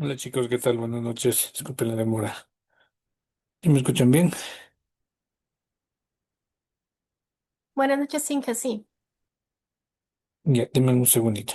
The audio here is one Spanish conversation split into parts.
Hola chicos, ¿qué tal? Buenas noches. Disculpen la demora. ¿Sí me escuchan bien? Buenas noches, Inge, sí. Ya, denme un segundito.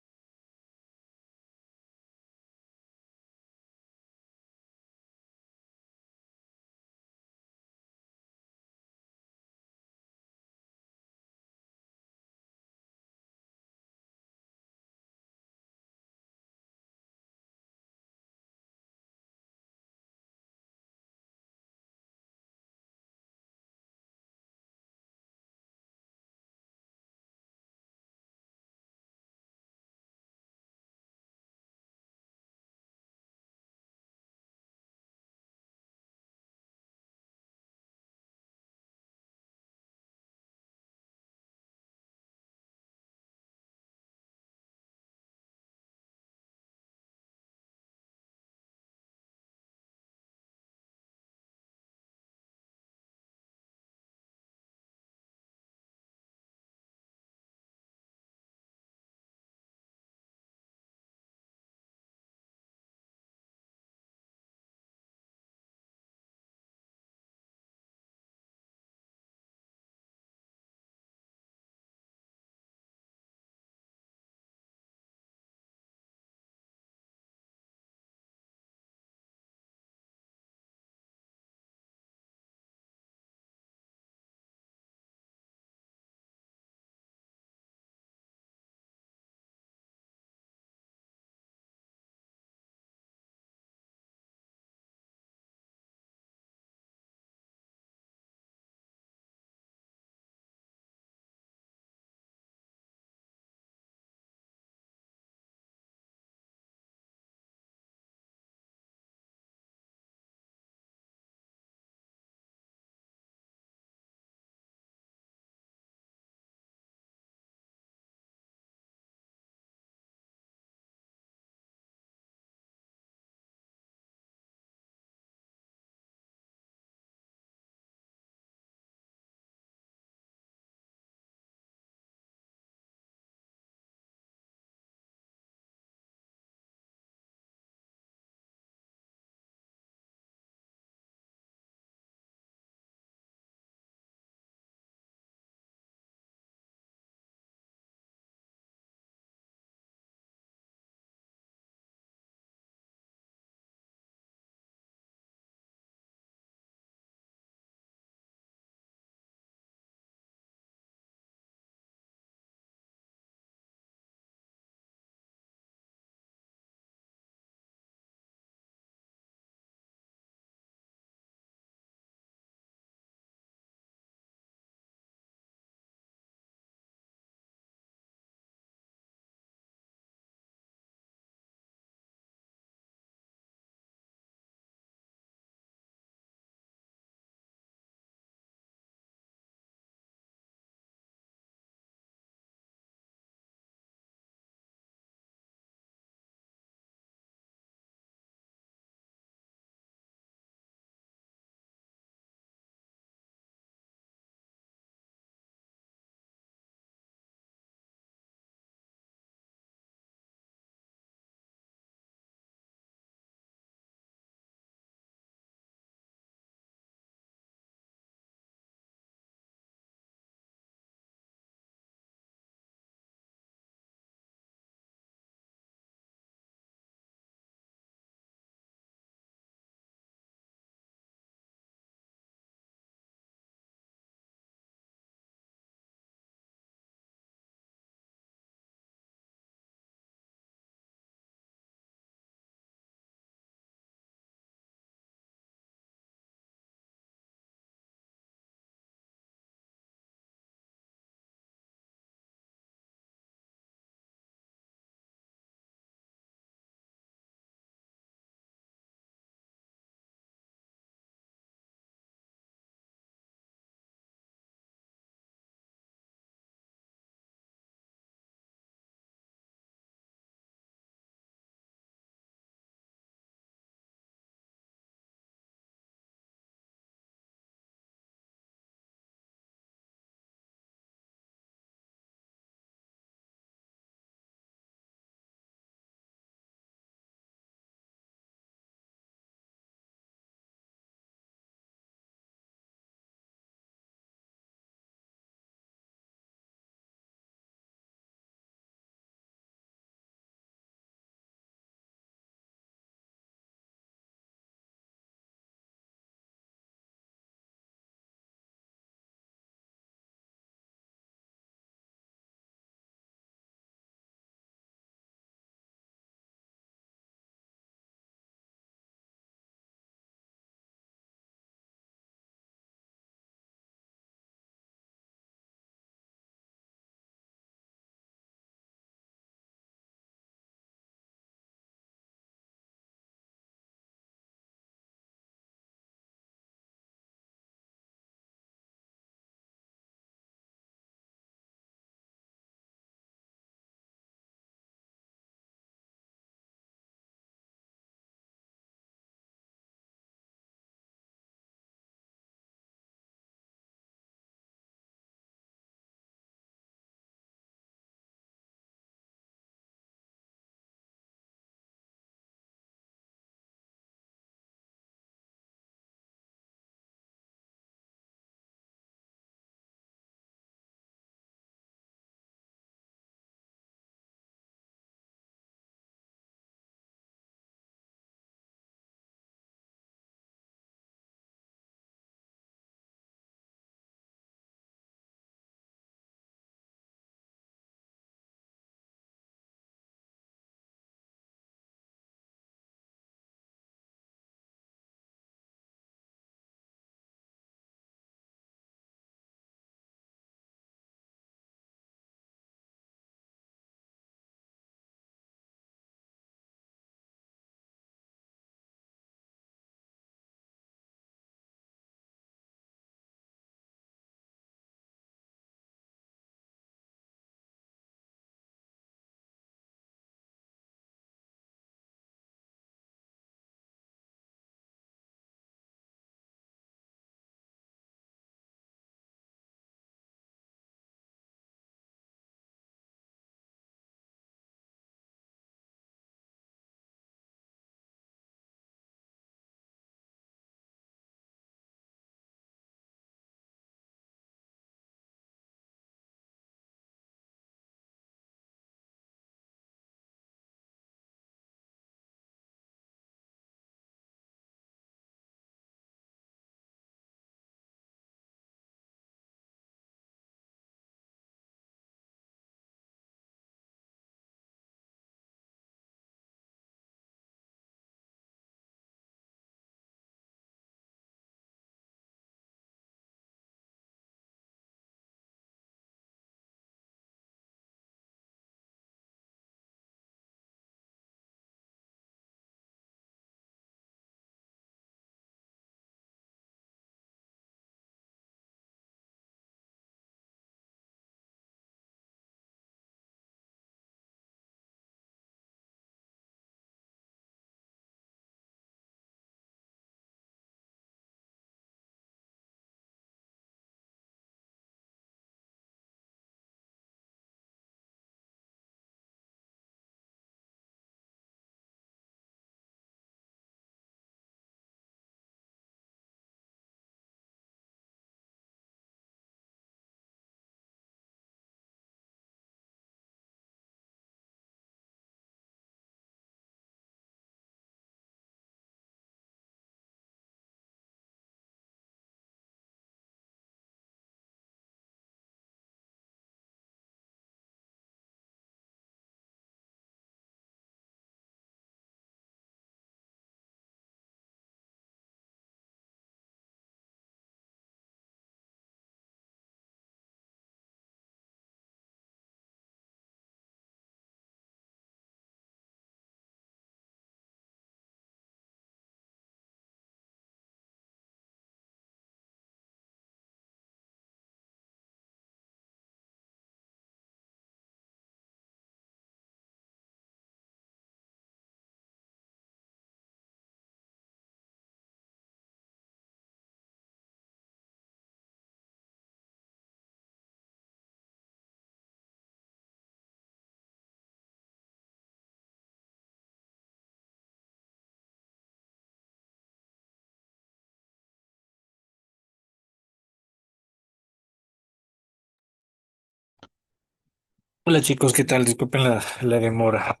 Hola chicos, ¿qué tal? Disculpen la demora.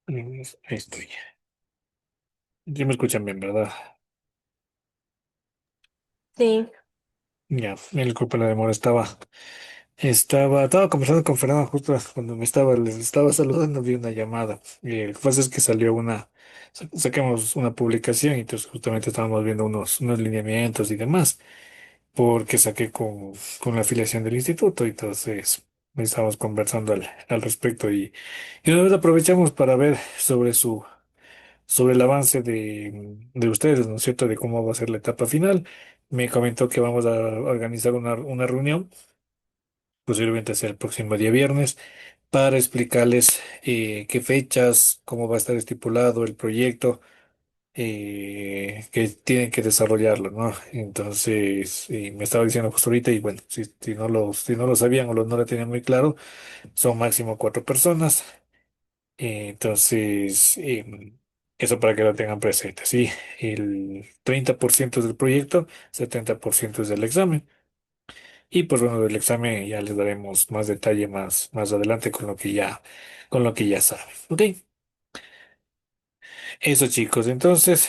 Ahí estoy. Sí me escuchan bien, ¿verdad? Sí, Ya, me disculpen la demora. Estaba conversando con Fernando justo cuando les estaba saludando, vi una llamada. Y lo que pasa es que salió sacamos una publicación y entonces justamente estábamos viendo unos lineamientos y demás, porque saqué con la afiliación del instituto y entonces estábamos conversando al respecto y una vez aprovechamos para ver sobre el avance de ustedes, ¿no es cierto?, de cómo va a ser la etapa final. Me comentó que vamos a organizar una reunión, posiblemente sea el próximo día viernes, para explicarles qué fechas, cómo va a estar estipulado el proyecto, que tienen que desarrollarlo, ¿no? Entonces, me estaba diciendo justo ahorita, y bueno, si no lo sabían o no lo tenían muy claro, son máximo 4 personas. Entonces, eso para que lo tengan presente, ¿sí? El 30% es del proyecto, 70% es del examen. Y pues bueno, del examen ya les daremos más detalle más adelante con lo que ya saben. ¿Ok? Eso chicos, entonces,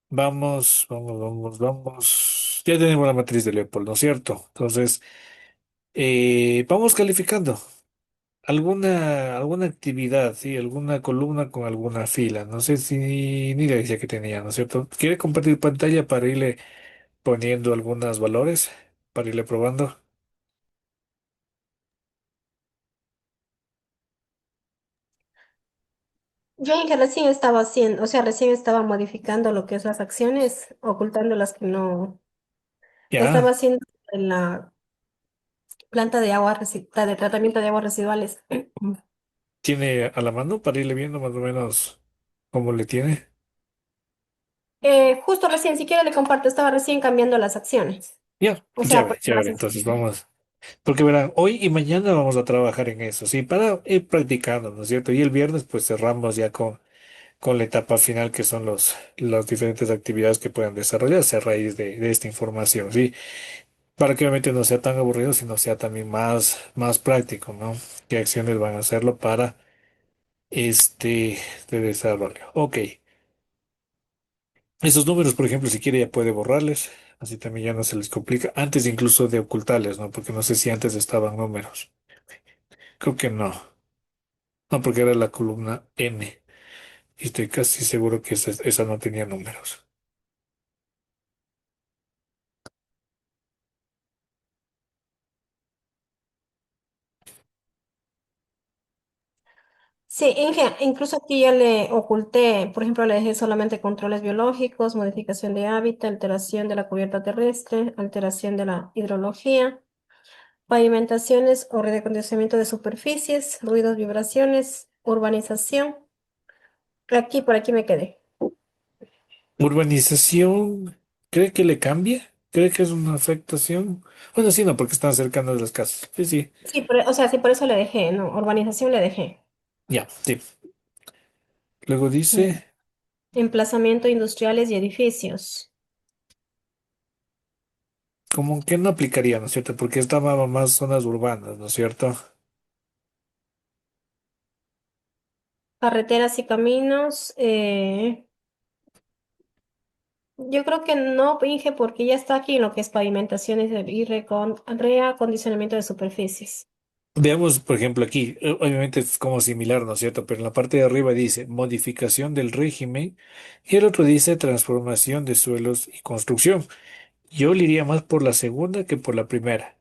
vamos. Ya tenemos la matriz de Leopold, ¿no es cierto? Entonces, vamos calificando. Alguna actividad, sí, alguna columna con alguna fila. No sé si ni le decía que tenía, ¿no es cierto? ¿Quiere compartir pantalla para irle poniendo algunos valores, para irle probando? yo en que recién estaba haciendo, o sea, recién estaba modificando lo que es las acciones, ocultando las que no. Estaba Ya, haciendo en la planta de agua, la de tratamiento de aguas residuales. tiene a la mano para irle viendo más o menos cómo le tiene. Justo recién, si quiere le comparto, estaba recién cambiando las acciones. Ya, O sea, chévere, poniendo las chévere. Entonces acciones. vamos, porque verán, hoy y mañana vamos a trabajar en eso, sí, para ir practicando, ¿no es cierto? Y el viernes pues cerramos ya con la etapa final, que son las diferentes actividades que puedan desarrollarse a raíz de esta información, ¿sí? Para que obviamente no sea tan aburrido, sino sea también más práctico, ¿no? ¿Qué acciones van a hacerlo para este de desarrollo? Ok. Esos números, por ejemplo, si quiere ya puede borrarles, así también ya no se les complica, antes incluso de ocultarles, ¿no? Porque no sé si antes estaban números. Creo que no. No, porque era la columna N. Y estoy casi seguro que esa no tenía números. Sí, incluso aquí ya le oculté, por ejemplo, le dejé solamente controles biológicos, modificación de hábitat, alteración de la cubierta terrestre, alteración de la hidrología, pavimentaciones o reacondicionamiento de superficies, ruidos, vibraciones, urbanización. Aquí, por aquí me quedé. Urbanización, ¿cree que le cambia? ¿Cree que es una afectación? Bueno, sí, no, porque están cercanos las casas. Sí, sí. Sí, o sea, sí, por eso le dejé, ¿no? Urbanización le dejé. Ya, sí. Luego Mm. dice, Emplazamiento industriales y edificios. como que no aplicaría, ¿no es cierto? Porque estaba más zonas urbanas, ¿no es cierto? Carreteras y caminos. Yo creo que no, Inge, porque ya está aquí en lo que es pavimentaciones y reacondicionamiento de superficies. Veamos, por ejemplo, aquí, obviamente es como similar, ¿no es cierto? Pero en la parte de arriba dice modificación del régimen y el otro dice transformación de suelos y construcción. Yo le iría más por la segunda que por la primera.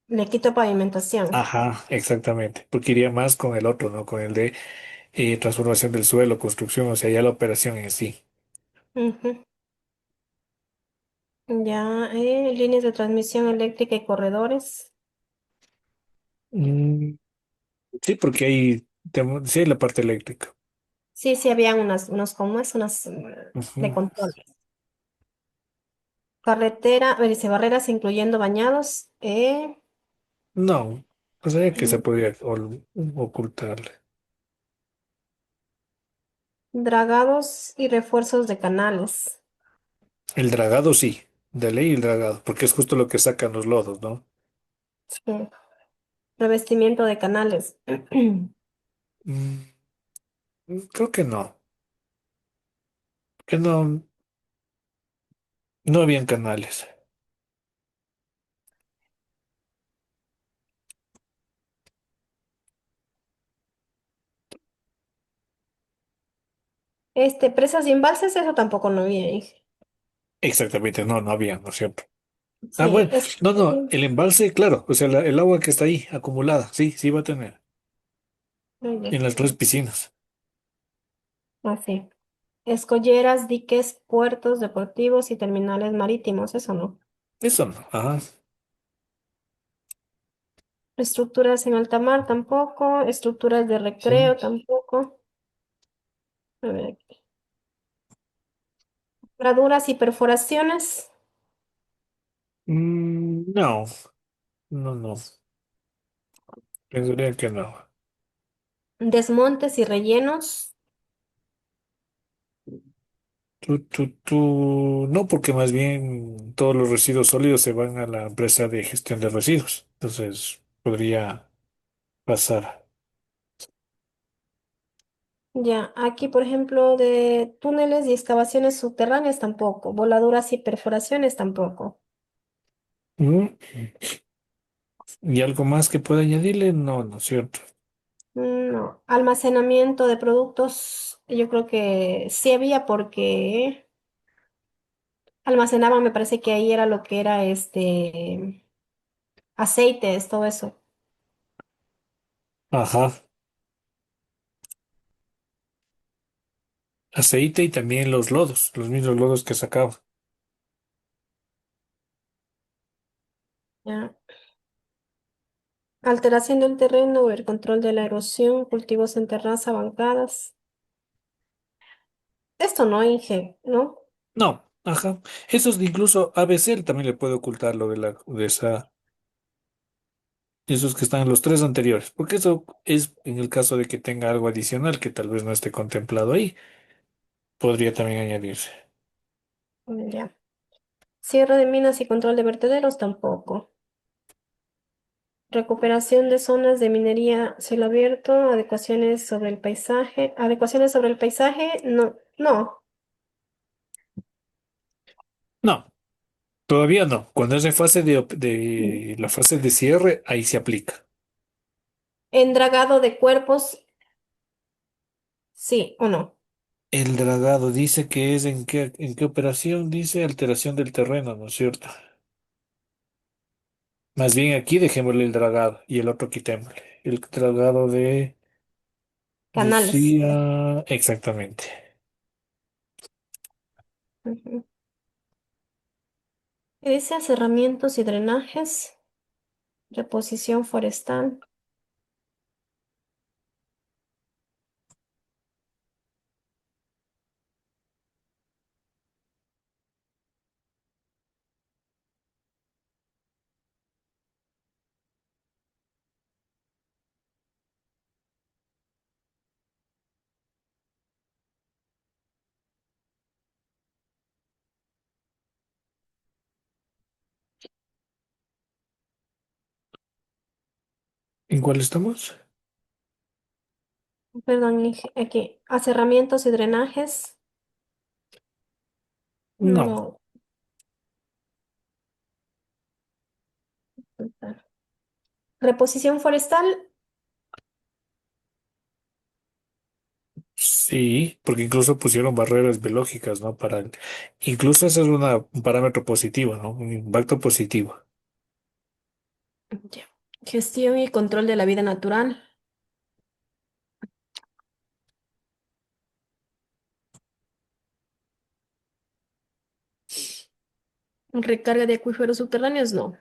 Le quito pavimentación. Ajá, exactamente, porque iría más con el otro, ¿no? Con el de transformación del suelo, construcción, o sea, ya la operación en sí. Ujú. Ya, líneas de transmisión eléctrica y corredores. Mm, sí, porque sí hay la parte eléctrica. Sí, sí, había unos como es, unas de Ujú. control. Carretera, dice barreras incluyendo bañados, No, o sea que se mm, podría ocultarle. dragados y refuerzos de canales. El dragado sí, de ley el dragado, porque es justo lo que sacan los lodos, ¿no? Sí. Revestimiento de canales. Mm, creo que no, que no, no habían canales. Presas y embalses, eso tampoco no había. Exactamente, no, no había, ¿no es cierto? Ah, Sí, bueno, no, no, el embalse, claro, o sea, el agua que está ahí acumulada, sí, sí va a tener muy bien. en las tres piscinas. Así. Escolleras, diques, puertos deportivos y terminales marítimos, eso no. Eso no, ajá, Estructuras en alta mar tampoco. Estructuras de sí. recreo tampoco. A ver aquí. Herraduras y perforaciones. No, no, no, pensaría que no. Desmontes y rellenos. No, porque más bien todos los residuos sólidos se van a la empresa de gestión de residuos, entonces podría pasar. Ya, aquí por ejemplo de túneles y excavaciones subterráneas tampoco. Voladuras y perforaciones tampoco. Mm, ¿Y algo más que pueda añadirle? No, no es cierto. No. Almacenamiento de productos, yo creo que sí había porque almacenaban, me parece que ahí era lo que era aceites, todo eso. Ajá, aceite y también los lodos, los mismos lodos que sacaba. Ya. Alteración del terreno, el control de la erosión, cultivos en terraza, bancadas. Esto no, Inge, ¿no? No, ajá. Esos de incluso ABC también le puede ocultar lo de esos que están en los tres anteriores, porque eso es en el caso de que tenga algo adicional que tal vez no esté contemplado ahí, podría también añadirse. Ya. Cierre de minas y control de vertederos tampoco. Recuperación de zonas de minería cielo abierto, adecuaciones sobre el paisaje. Adecuaciones sobre el paisaje, no, no. No, todavía no. Cuando es en fase de la fase de cierre, ahí se aplica. Endragado de cuerpos, sí o no. El dragado dice que es en qué operación, dice alteración del terreno, ¿no es cierto? Más bien aquí dejémosle el dragado y el otro quitémosle. El dragado Canales. decía exactamente. Ujú. Y dice acerramientos y drenajes, reposición forestal. ¿En cuál estamos? Perdón, aquí. Acerramientos y drenajes. No. No. Reposición forestal. Sí, porque incluso pusieron barreras biológicas, ¿no? Incluso ese es un parámetro positivo, ¿no? Un impacto positivo. Ya. Gestión y control de la vida natural. Recarga de acuíferos subterráneos, no.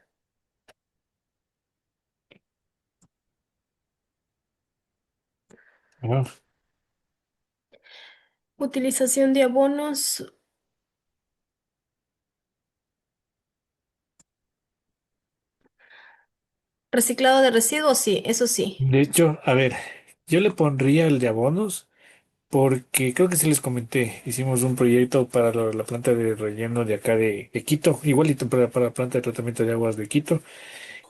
Ajá. Utilización de abonos. Reciclado de residuos, sí, eso sí. De hecho, a ver, yo le pondría el de abonos porque creo que sí les comenté, hicimos un proyecto para la planta de relleno de acá de Quito, igualito para la planta de tratamiento de aguas de Quito,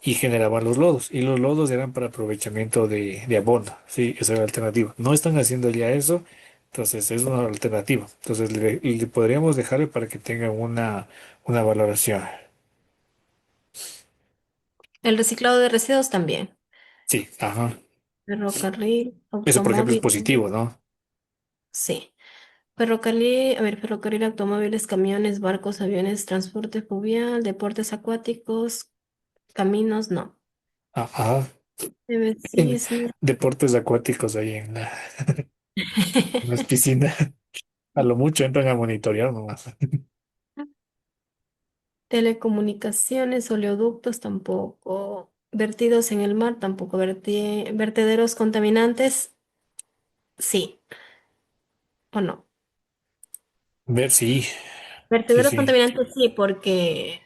y generaban los lodos. Y los lodos eran para aprovechamiento de abono. Sí, esa era la alternativa. No están haciendo ya eso, entonces es una alternativa. Entonces le podríamos dejarle para que tengan una valoración. El reciclado de residuos también. Sí, ajá. Ferrocarril, Eso, por ejemplo, es automóvil, positivo, ¿no? sí. Ferrocarril, a ver, ferrocarril, automóviles, camiones, barcos, aviones, transporte fluvial, deportes acuáticos, caminos, no. Ajá. En Sí, no. deportes acuáticos ahí en las piscinas. A lo mucho entran a monitorear nomás. Telecomunicaciones, oleoductos, tampoco. Vertidos en el mar, tampoco. Vertederos contaminantes, sí o no. Ver, sí, sí, Vertederos sí. contaminantes, sí, porque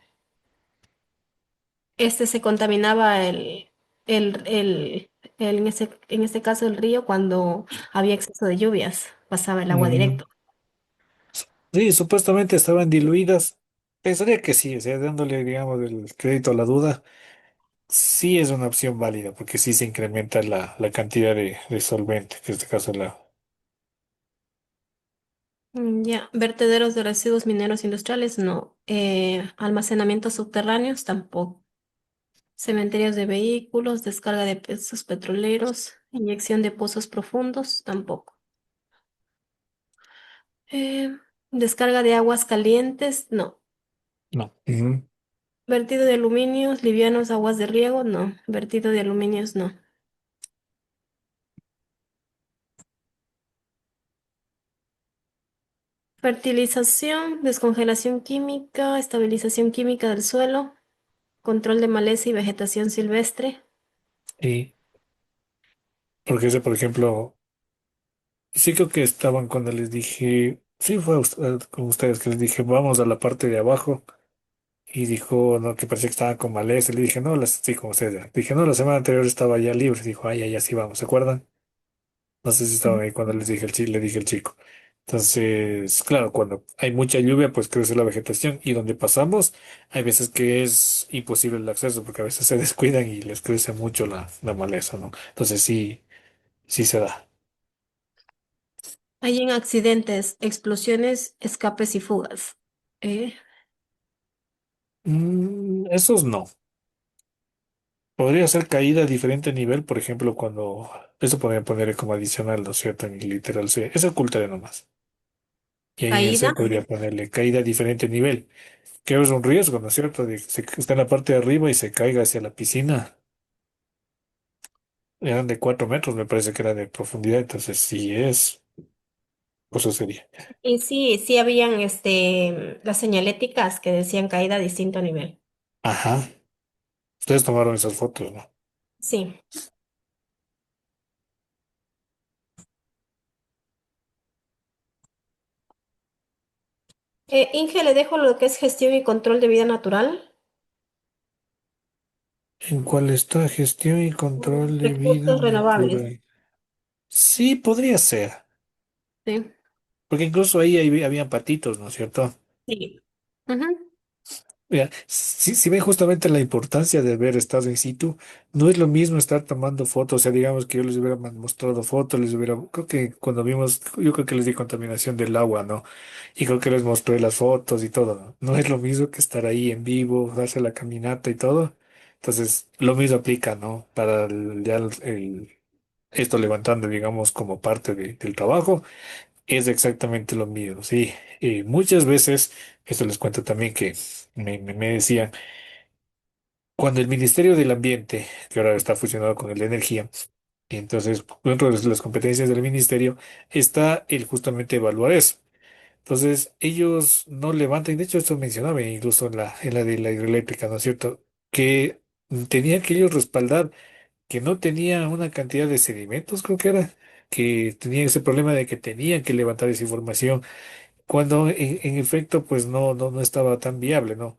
se contaminaba en este caso el río cuando había exceso de lluvias, pasaba el agua Mm, directo. sí, supuestamente estaban diluidas. Pensaría que sí, o sea, dándole, digamos, el crédito a la duda, sí es una opción válida, porque sí se incrementa la cantidad de solvente, que en este caso la... Ya, vertederos de residuos mineros industriales, no. Almacenamientos subterráneos, tampoco. Cementerios de vehículos, descarga de pozos petroleros, inyección de pozos profundos, tampoco. Eh, Descarga de aguas calientes, no. No. Ujú. Vertido de aluminios, livianos, aguas de riego, no. Vertido de aluminios, no. Fertilización, descongelación química, estabilización química del suelo, control de maleza y vegetación silvestre. Y porque ese, por ejemplo, sí creo que estaban cuando les dije, sí fue con ustedes que les dije, vamos a la parte de abajo. Y dijo, no, que parecía que estaba con maleza. Le dije, no, sí, como ustedes. Dije, no, la semana anterior estaba ya libre. Dijo, ay, ay, así vamos, ¿se acuerdan? No sé si estaban ahí cuando les dije le dije el chico. Entonces, claro, cuando hay mucha lluvia, pues crece la vegetación. Y donde pasamos, hay veces que es imposible el acceso, porque a veces se descuidan y les crece mucho la maleza, ¿no? Entonces sí, sí se da. Hay en accidentes, explosiones, escapes y fugas. ¿Eh? Esos no. Podría ser caída a diferente nivel, por ejemplo, cuando... Eso podría poner como adicional, ¿no es cierto? En literal, sí. Eso ocultaré nomás. Y ahí en ese Caída. podría ponerle caída a diferente nivel, que es un riesgo, ¿no es cierto? De que está en la parte de arriba y se caiga hacia la piscina. Eran de 4 metros, me parece que era de profundidad, entonces sí es, pues eso sería. Y sí, sí habían las señaléticas que decían caída a distinto nivel. Ajá. Ustedes tomaron esas fotos, ¿no? Sí. Inge, le dejo lo que es gestión y control de vida natural. ¿En cuál está gestión y control de vida Recursos renovables. natural? Sí, podría ser, Sí. porque incluso ahí habían patitos, ¿no es cierto? Sí. Ujú. Mira, si ven justamente la importancia de haber estado in situ, no es lo mismo estar tomando fotos, o sea, digamos que yo les hubiera mostrado fotos, les hubiera, creo que cuando vimos, yo creo que les di contaminación del agua, ¿no? Y creo que les mostré las fotos y todo, ¿no? No es lo mismo que estar ahí en vivo, darse la caminata y todo. Entonces, lo mismo aplica, ¿no? Para esto levantando, digamos, como parte del trabajo, es exactamente lo mismo, sí. Muchas veces, esto les cuento también que me decían, cuando el Ministerio del Ambiente, que ahora está fusionado con el de Energía, y entonces dentro de las competencias del ministerio está el justamente evaluar eso. Entonces ellos no levantan, y de hecho esto mencionaba incluso en la de la hidroeléctrica, ¿no es cierto? Que tenían que ellos respaldar que no tenía una cantidad de sedimentos, creo que era, que tenían ese problema de que tenían que levantar esa información cuando en efecto pues no estaba tan viable, ¿no?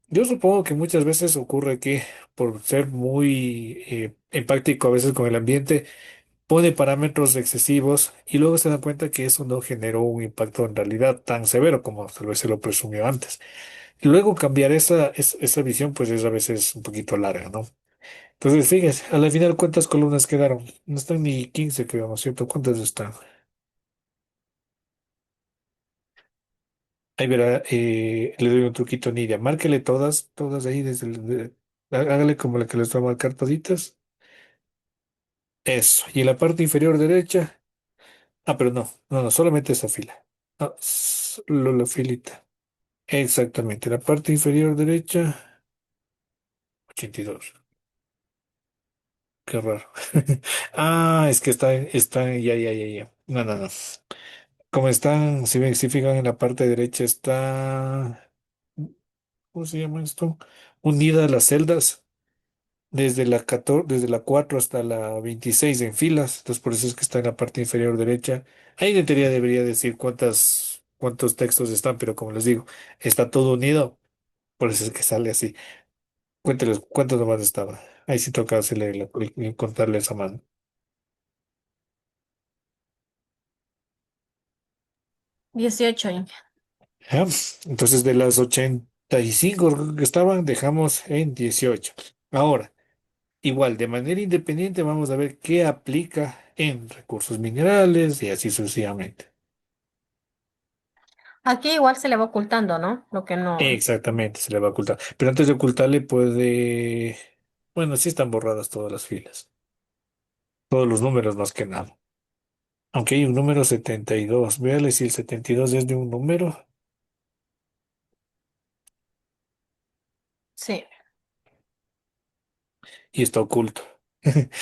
Yo supongo que muchas veces ocurre que por ser muy empático a veces con el ambiente, pone parámetros excesivos y luego se da cuenta que eso no generó un impacto en realidad tan severo como tal vez se lo presumió antes. Luego cambiar esa visión, pues es a veces un poquito larga, ¿no? Entonces, fíjese, a la final, ¿cuántas columnas quedaron? No están ni 15, creo, ¿no es cierto? ¿Cuántas están? Ahí verá, le doy un truquito, Nidia. Márquele todas, todas ahí hágale como la que les va a marcar toditas. Eso. Y en la parte inferior derecha. Ah, pero no, no, no, solamente esa fila. No, solo la filita. Exactamente. La parte inferior derecha, 82. Qué raro. Ah, es que ya, ya, ya, ya. No, no, no. Como están, si ven, si fijan en la parte derecha está, ¿cómo se llama esto? Unidas las celdas desde la 4 hasta la 26 en filas. Entonces por eso es que está en la parte inferior derecha. Ahí en teoría debería decir cuántos textos están, pero como les digo, está todo unido. Por eso es que sale así. Cuénteles cuántos nomás estaban. Ahí sí toca hacerle contarle esa mano. 18. ¿Ya? Entonces de las 85 que estaban, dejamos en 18. Ahora, igual, de manera independiente, vamos a ver qué aplica en recursos minerales y así sucesivamente. Aquí igual se le va ocultando, ¿no? Lo que no. Exactamente, se le va a ocultar. Pero antes de ocultarle puede... Bueno, sí están borradas todas las filas. Todos los números más que nada. Aunque hay un número 72. Véale si el 72 es de un número Sí. y está oculto.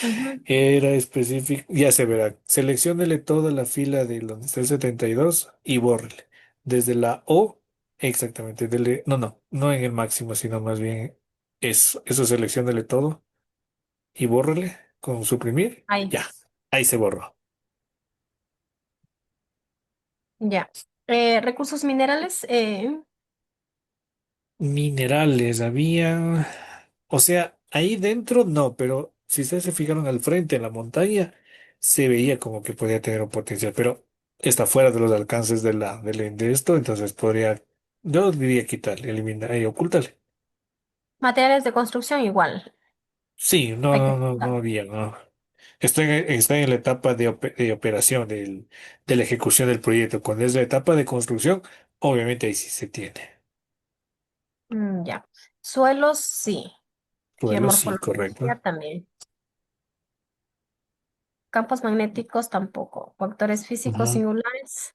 Ujú. Era específico, ya se verá. Selecciónele toda la fila de donde está el 72 y bórrele. Desde la O, exactamente, no, no, no en el máximo, sino más bien eso selecciónele todo y bórrele con suprimir. Ahí, Ya, ahí se borró. ya. Recursos minerales, Minerales había, o sea, ahí dentro no, pero si ustedes se fijaron al frente en la montaña, se veía como que podía tener un potencial, pero está fuera de los alcances de esto, entonces yo diría quitarle, eliminar y ocultarle. materiales de construcción igual. Sí, no, Hay que no, no, no ocultar. había, no. Está en la etapa de operación, de la ejecución del proyecto. Cuando es la etapa de construcción, obviamente ahí sí se tiene. Ya. Suelos, sí. Suelo, sí, Geomorfología correcto. también. Campos magnéticos tampoco. Factores físicos Ujú. singulares.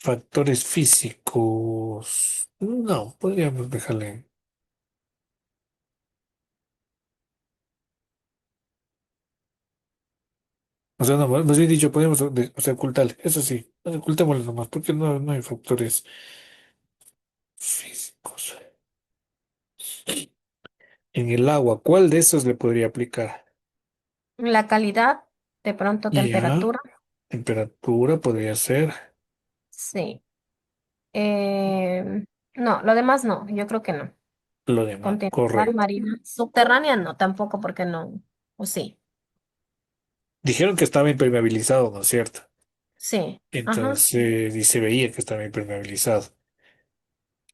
Factores físicos. No, podríamos dejarle. O sea, no, más bien dicho, podemos o sea, ocultarle. Eso sí, ocultémosle nomás, porque no hay factores físicos. En el agua, ¿cuál de esos le podría aplicar? La calidad, de pronto Ya, temperatura. temperatura podría ser. Sí. No, lo demás no, yo creo que no. Lo demás, Continental, correcto. marina. Subterránea no, tampoco porque no. O sí. Dijeron que estaba impermeabilizado, ¿no es cierto? Sí. Ajá. Entonces, y se veía que estaba impermeabilizado.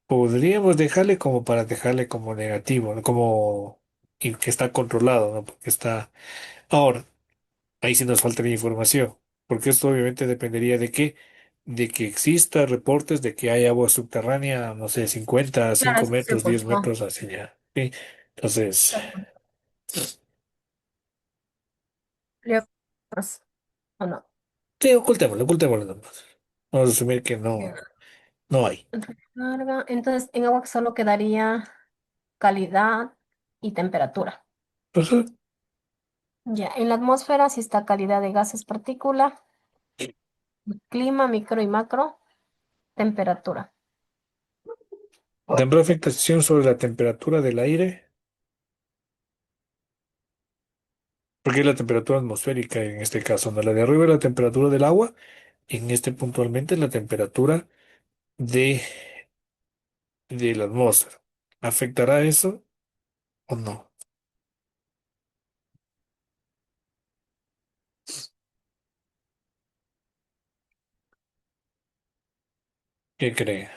Podríamos dejarle como para dejarle como negativo, ¿no? Como y que está controlado, ¿no? Porque está. Ahora, ahí sí nos faltaría información, porque esto obviamente dependería de que exista reportes de que hay agua subterránea, no sé, 50 Claro, 5 eso se metros, 10 ocultó. metros, así ya. ¿Sí? Entonces, Se ocultó. Leopardos, ¿o no? sí, ocultémoslo nomás. Vamos a asumir que no, no hay. Carga. Entonces, en agua solo quedaría calidad y temperatura. Ajá. Ya, en la atmósfera sí está calidad de gases, partícula, clima, micro y macro, temperatura. ¿Tendrá afectación sobre la temperatura del aire? Porque es la temperatura atmosférica en este caso, ¿no? La de arriba es la temperatura del agua, en este puntualmente es la temperatura de, de la atmósfera. ¿Afectará eso o no? ¿Qué cree?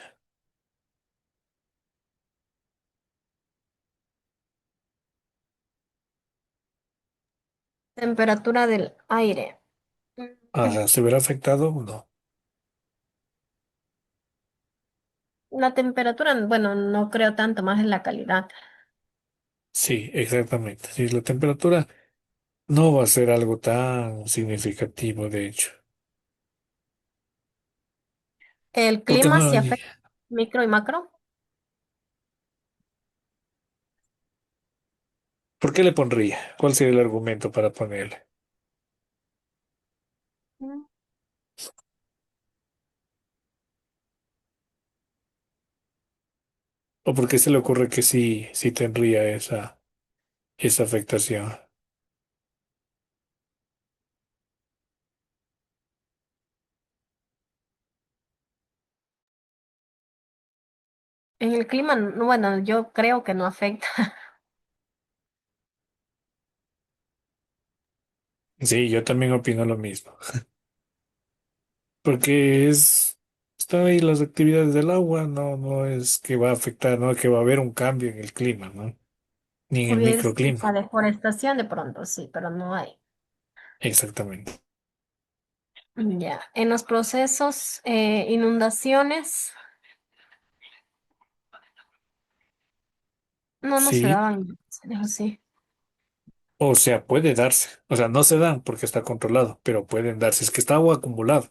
Temperatura del aire. Mm, ¿Se verá afectado? No. La temperatura, bueno, no creo tanto, más en la calidad. Sí, exactamente. Sí, la temperatura no va a ser algo tan significativo, de hecho. El Porque clima no sí hay... afecta micro y macro. ¿Por qué le pondría? ¿Cuál sería el argumento para ponerle? Mm. ¿O por qué se le ocurre que sí, sí tendría esa afectación? En el clima, bueno, yo creo que no afecta. Sí, yo también opino lo mismo. Porque están ahí las actividades del agua, no es que va a afectar, no es que va a haber un cambio en el clima, ¿no? Ni en el Hubiese la microclima. deforestación de pronto, sí, pero no hay. Exactamente. Ya, en los procesos, inundaciones, no se Sí, daban, sí. o sea, puede darse. O sea, no se dan porque está controlado, pero pueden darse. Es que está agua acumulada.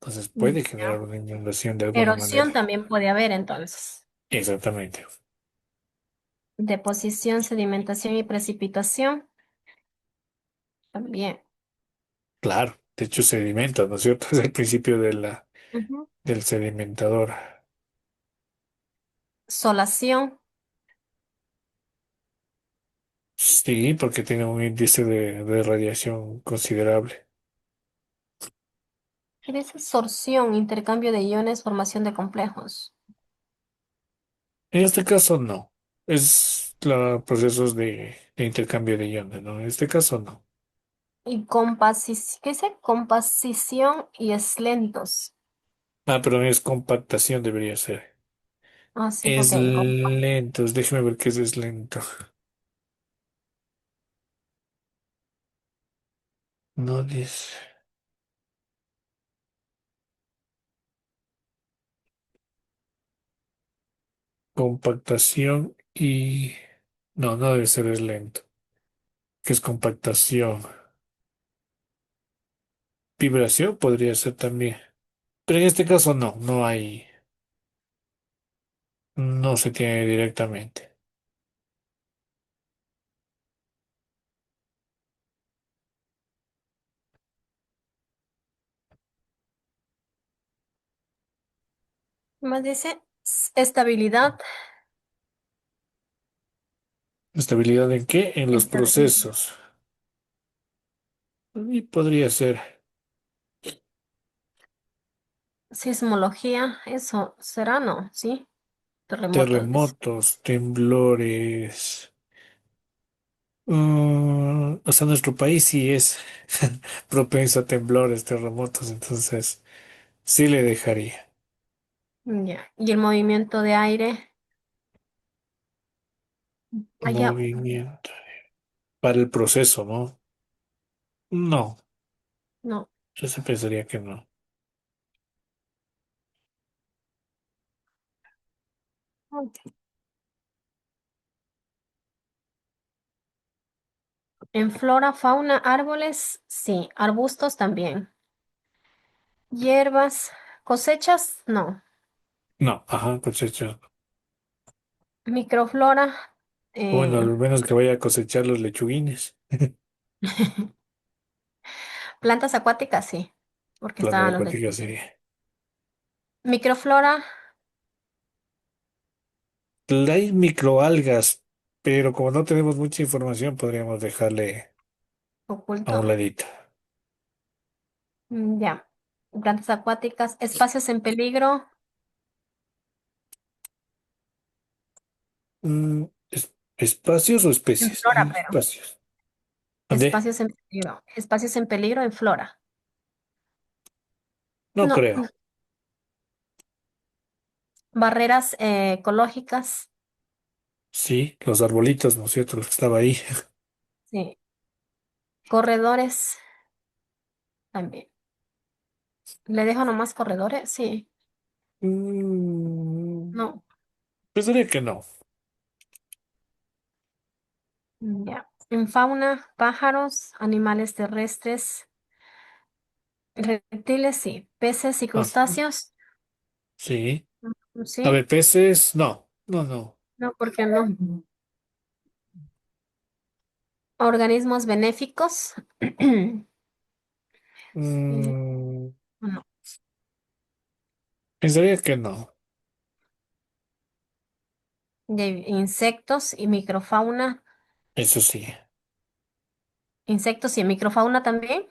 Entonces puede generar Ya. una inundación de alguna Erosión manera. también puede haber entonces. Exactamente. Deposición, sedimentación y precipitación también. Claro. De hecho, sedimenta, ¿no es cierto? Es el principio Ujú. del sedimentador. Solación, Sí, porque tiene un índice de radiación considerable. ¿qué dice? Sorción, intercambio de iones, formación de complejos. En este caso no. Es procesos de intercambio de iones, ¿no? En este caso no. Y ¿qué dice? Compasición y eslentos. Pero es compactación, debería ser. Ah, sí, Es porque lento. Déjeme ver qué es lento. No dice compactación y... No, no debe ser es lento. ¿Qué es compactación? Vibración podría ser también. Pero en este caso no, no hay, no se tiene directamente. más dice estabilidad, ¿Estabilidad en qué? En los estabilidad. procesos. Y podría ser Sismología, eso será, ¿no? Sí, terremotos, dice. terremotos, temblores. O sea, nuestro país sí es propenso a temblores, terremotos, entonces sí le dejaría Ya. Y el movimiento de aire, allá, movimiento para el proceso, ¿no? No, no. yo se pensaría que no. Ok. En flora, fauna, árboles, sí. Arbustos también. Hierbas, cosechas, no. No, ajá, cosecha. Microflora, Bueno, eh, al menos que vaya a cosechar los lechuguines. plantas acuáticas, sí, porque Plantas estaban los acuáticas, lechugas. sí. Microflora, Hay microalgas, pero como no tenemos mucha información, podríamos dejarle a oculto. un ladito. Ya. Plantas acuáticas, espacios en peligro, ¿Espacios o en especies? flora, Hay pero. espacios. ¿Dónde? Espacios en peligro en flora. No No, creo. barreras ecológicas, Sí, los arbolitos, ¿no es cierto? Los que estaba ahí. sí. Corredores también. ¿Le dejo nomás corredores? Sí. Mm, No. pensaría que no. Ya. En fauna, pájaros, animales terrestres, reptiles, sí. Peces y Ah, crustáceos. sí. A Sí. ver, peces, no. No, no. No, ¿por qué no? Organismos benéficos. Sí. Mm, No. pensaría que no. De insectos y microfauna. Eso sí. Insectos y microfauna también.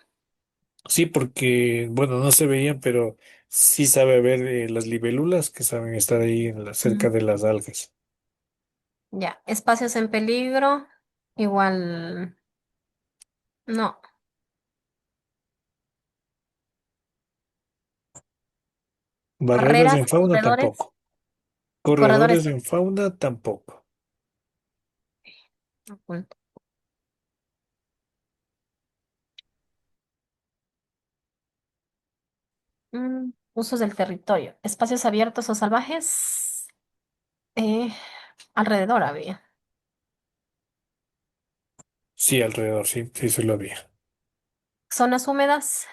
Sí, porque, bueno, no se veían, pero sí sabe ver las libélulas que saben estar ahí cerca Mm. de las algas. Ya. Espacios en peligro. Igual. No. Barreras Barreras, en fauna corredores tampoco. y corredores. Corredores en fauna tampoco. Oculto. Usos del territorio. Espacios abiertos o salvajes. eh, Alrededor había. Sí, alrededor, sí, sí se lo había. Zonas húmedas.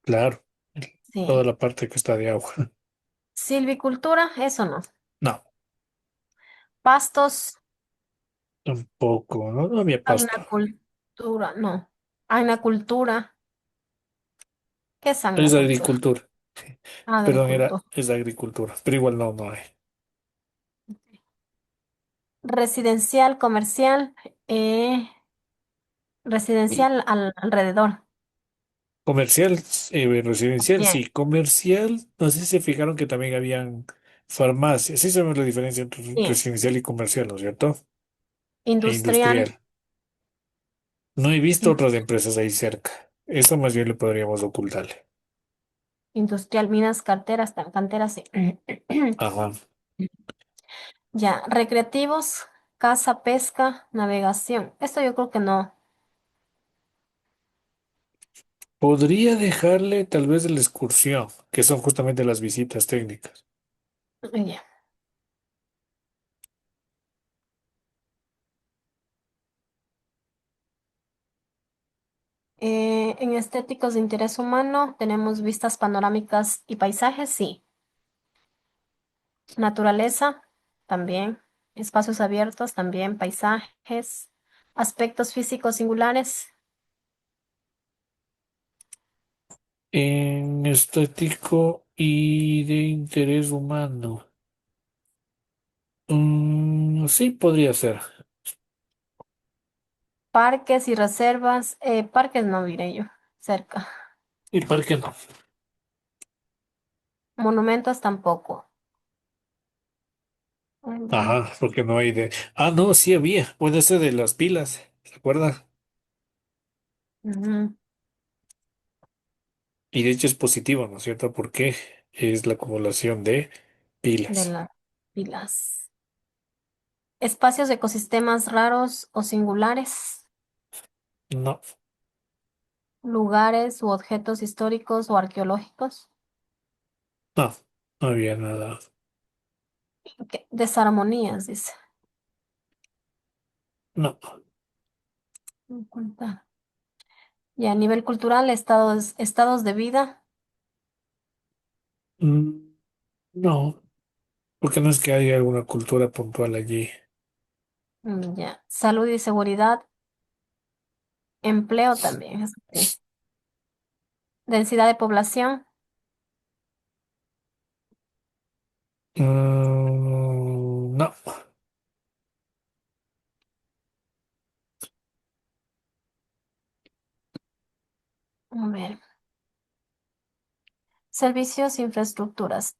Claro, toda Sí. la parte que está de agua. Silvicultura, eso no. No, Pastos, tampoco, no, no había pasto. agricultura, no. Agricultura, ¿qué es Es agricultura? agricultura. Perdón, Agricultura. es agricultura, pero igual no, no hay. Residencial, comercial, eh, Y residencial alrededor. comercial, residencial, Bien. sí. Comercial, no sé si se fijaron que también habían farmacias. Sí sabemos la diferencia entre Sí. residencial y comercial, ¿no es cierto? E Industrial, industrial. No he visto otras indus- empresas ahí cerca. Eso más bien le podríamos ocultarle. industrial, minas, carteras, canteras, sí. Ajá. Ya, recreativos, caza, pesca, navegación. Esto yo creo que no. Podría dejarle tal vez de la excursión, que son justamente las visitas técnicas. Ya. En estéticos de interés humano tenemos vistas panorámicas y paisajes, sí. Naturaleza, también. Espacios abiertos, también. Paisajes. Aspectos físicos singulares. En estético y de interés humano. Sí, podría ser. Parques y reservas. Parques no diré yo. Cerca. ¿Y por qué no? Monumentos tampoco. Mm, Ajá, porque no hay de. Ah, no, sí había. Puede ser de las pilas. ¿Se acuerda? ujú, Y de hecho es positivo, ¿no es cierto? Porque es la acumulación de de pilas. las pilas. Espacios de ecosistemas raros o singulares. No, Lugares u objetos históricos o arqueológicos. no, no había nada. Desarmonías, dice. No. Oculta. Y a nivel cultural, estados de vida. Mm, no, porque no es que haya alguna cultura puntual allí. Ya. Salud y seguridad. Empleo también. Sí. Densidad de población. No. A ver. Servicios, infraestructuras.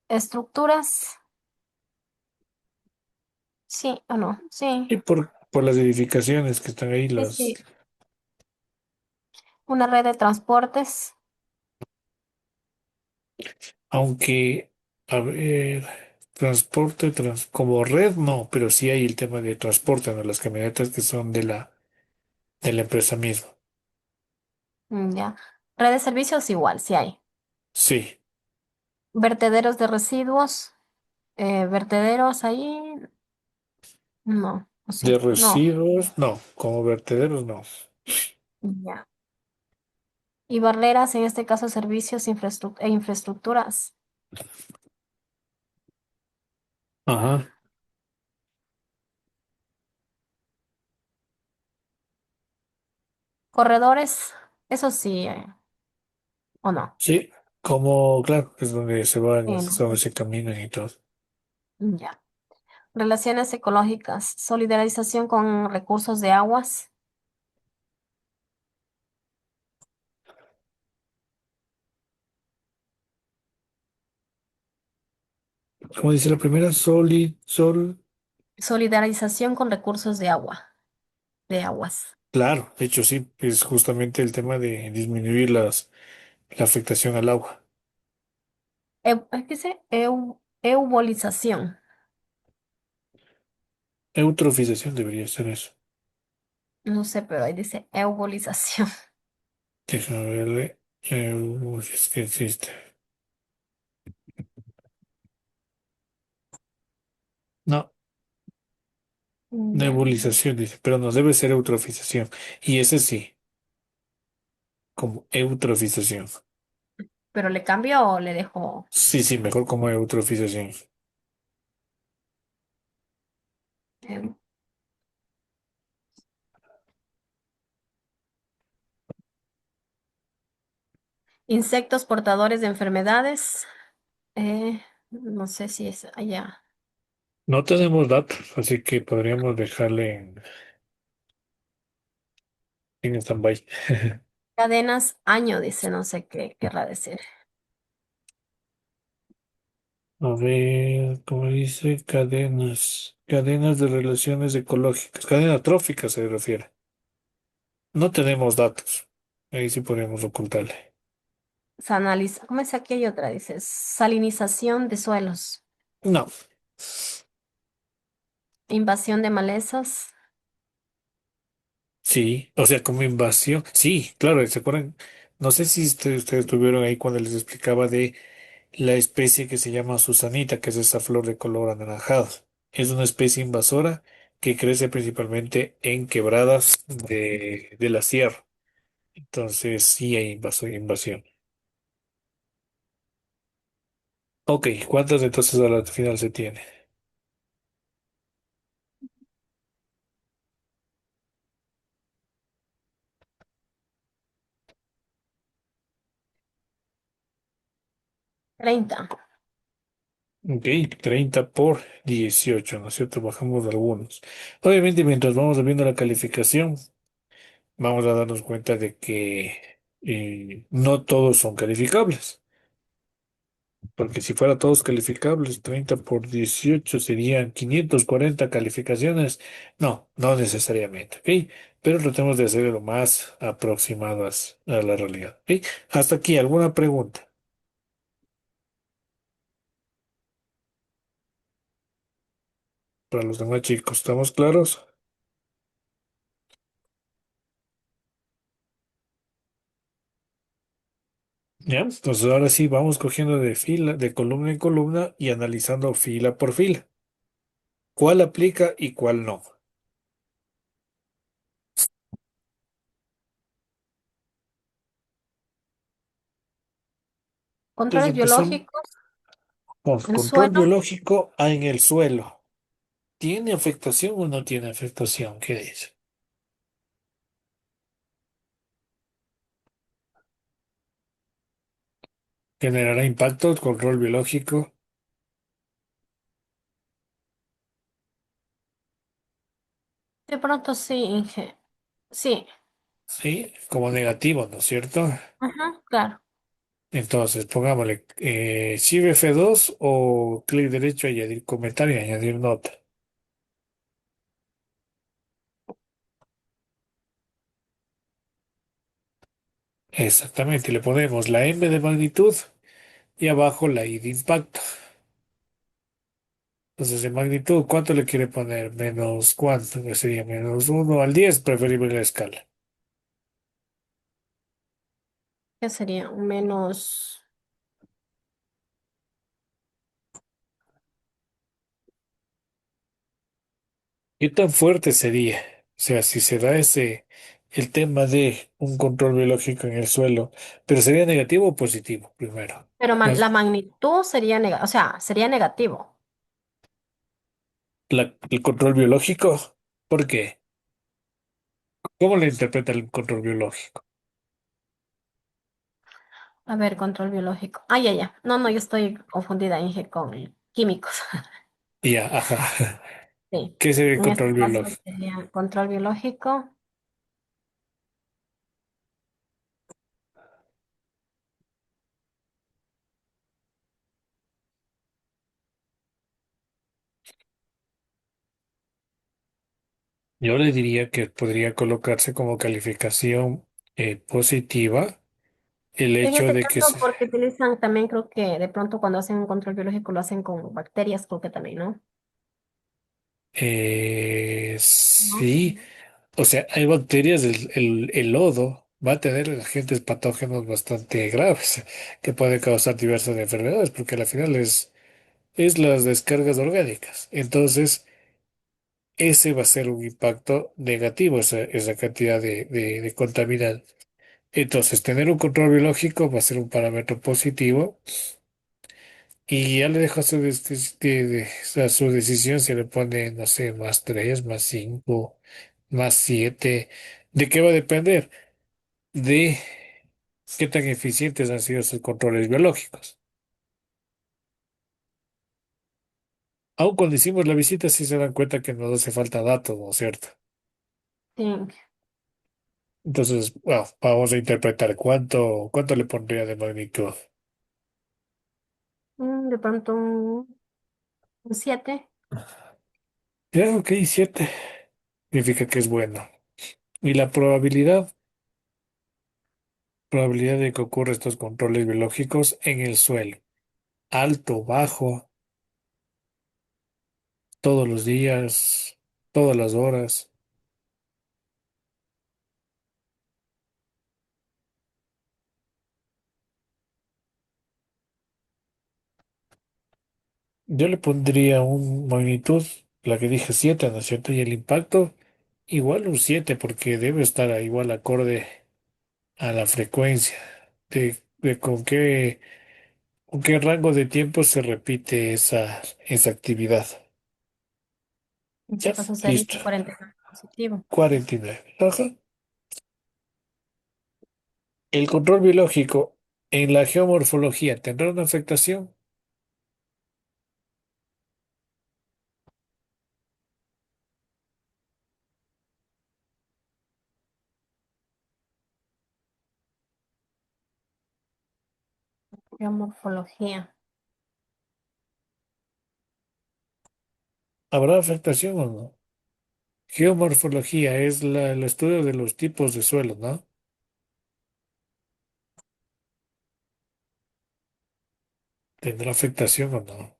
Estructuras. Sí o no. Sí. Y por las edificaciones que están ahí, Sí, las. sí. Una red de transportes. Aunque, a ver, transporte, como red, no, pero sí hay el tema de transporte, ¿no? Las camionetas que son de la de la empresa misma. Ya. Red de servicios igual, sí hay. Sí, Vertederos de residuos, vertederos ahí, no, o de sí, no. residuos, no, como vertederos, no. Ya. Y barreras, en este caso, servicios e infraestructuras. Ajá, Corredores, eso sí, o no. sí, como, claro, es donde se van, es No. donde se caminan y todo. Ya. Relaciones ecológicas, solidarización con recursos de aguas, Como dice la primera, solidarización con recursos de agua, de aguas. claro, de hecho sí, es justamente el tema de disminuir la afectación al agua. ¿Es que se? Eubolización. Eutrofización debería ser eso. No sé, pero ahí dice eubolización. Déjame verle. Es que existe. No, Ya. nebulización dice, pero no debe ser eutrofización. Y ese sí, como eutrofización. ¿Pero le cambio o le dejo Sí, sí, mejor como eutrofización. em, insectos portadores de enfermedades? No sé si es allá. No tenemos datos, así que podríamos dejarle en stand-by. Cadenas, año, dice, no sé qué querrá decir. A ver, ¿cómo dice? Cadenas de relaciones ecológicas. Cadena trófica se refiere. No tenemos datos. Ahí sí podemos ocultarle. ¿Cómo es aquí? Hay otra, dice, salinización de suelos, No. invasión de malezas. Sí, o sea, como invasión. Sí, claro, ¿se acuerdan? No sé si ustedes estuvieron ahí cuando les explicaba de la especie que se llama Susanita, que es esa flor de color anaranjado. Es una especie invasora que crece principalmente en quebradas de la sierra. Entonces, sí hay invasión. Ok, ¿cuántas entonces a la final se tiene? 30. Ok, 30 por 18, ¿no es cierto? Bajamos algunos. Obviamente, mientras vamos viendo la calificación, vamos a darnos cuenta de que no todos son calificables. Porque si fuera todos calificables, 30 por 18 serían 540 calificaciones. No, no necesariamente, ¿ok? Pero tratemos de hacer lo más aproximadas a la realidad, ¿ok? Hasta aquí, ¿alguna pregunta para los demás chicos? ¿Estamos claros? ¿Ya? Entonces ahora sí vamos cogiendo de fila, de columna en columna y analizando fila por fila. ¿Cuál aplica y cuál no? Entonces Controles empezamos biológicos con en control suelo. biológico en el suelo. ¿Tiene afectación o no tiene afectación? ¿Qué dice? ¿Generará impacto el control biológico? De pronto sí, sí. Sí, como negativo, ¿no es cierto? Ajá, claro. Entonces, pongámosle Shift F2 o clic derecho, añadir comentario, añadir nota. Exactamente, y le ponemos la M de magnitud y abajo la I de impacto. Entonces, de magnitud, ¿cuánto le quiere poner? ¿Menos cuánto? Que sería menos 1 al 10, preferible la escala. ¿Qué sería? Menos. ¿Qué tan fuerte sería? O sea, si se da el tema de un control biológico en el suelo, pero sería negativo o positivo primero. Pero la Más magnitud sería o sea, sería negativo. el control biológico, ¿por qué? ¿Cómo le interpreta el control biológico? A ver, control biológico. Ah, ya, ya. No, no, yo estoy confundida, Inge, con químicos. Ya, ajá. Sí. ¿Qué sería el En control este caso biológico? sería control biológico. Yo le diría que podría colocarse como calificación positiva el En hecho este de que caso, porque utilizan también, creo que de pronto cuando hacen un control biológico lo hacen con bacterias, creo que también, ¿no? ¿No? sí, o sea, hay bacterias, el lodo va a tener agentes patógenos bastante graves que pueden causar diversas enfermedades, porque al final es las descargas orgánicas. Entonces, ese va a ser un impacto negativo, esa cantidad de contaminantes. Entonces, tener un control biológico va a ser un parámetro positivo y ya le dejo a a su decisión si le pone, no sé, más 3, más 5, más 7. ¿De qué va a depender? De qué tan eficientes han sido sus controles biológicos. Aun cuando hicimos la visita, sí se dan cuenta que nos hace falta datos, ¿no es cierto? Sí. Entonces, bueno, vamos a interpretar cuánto le pondría de magnitud. De pronto un 7. Ya, ok, 7. Significa que es bueno. Y la probabilidad de que ocurra estos controles biológicos en el suelo. Alto, bajo, todos los días, todas las horas. Yo le pondría un magnitud, la que dije 7, ¿no es cierto? Y el impacto, igual un 7 porque debe estar igual acorde a la frecuencia de con qué rango de tiempo se repite esa actividad. En Ya, este caso sería listo. 49 positivo. 49. Ajá. El control biológico en la geomorfología tendrá una afectación. Geomorfología. ¿Habrá afectación o no? Geomorfología es el estudio de los tipos de suelo, ¿no? ¿Tendrá afectación o no?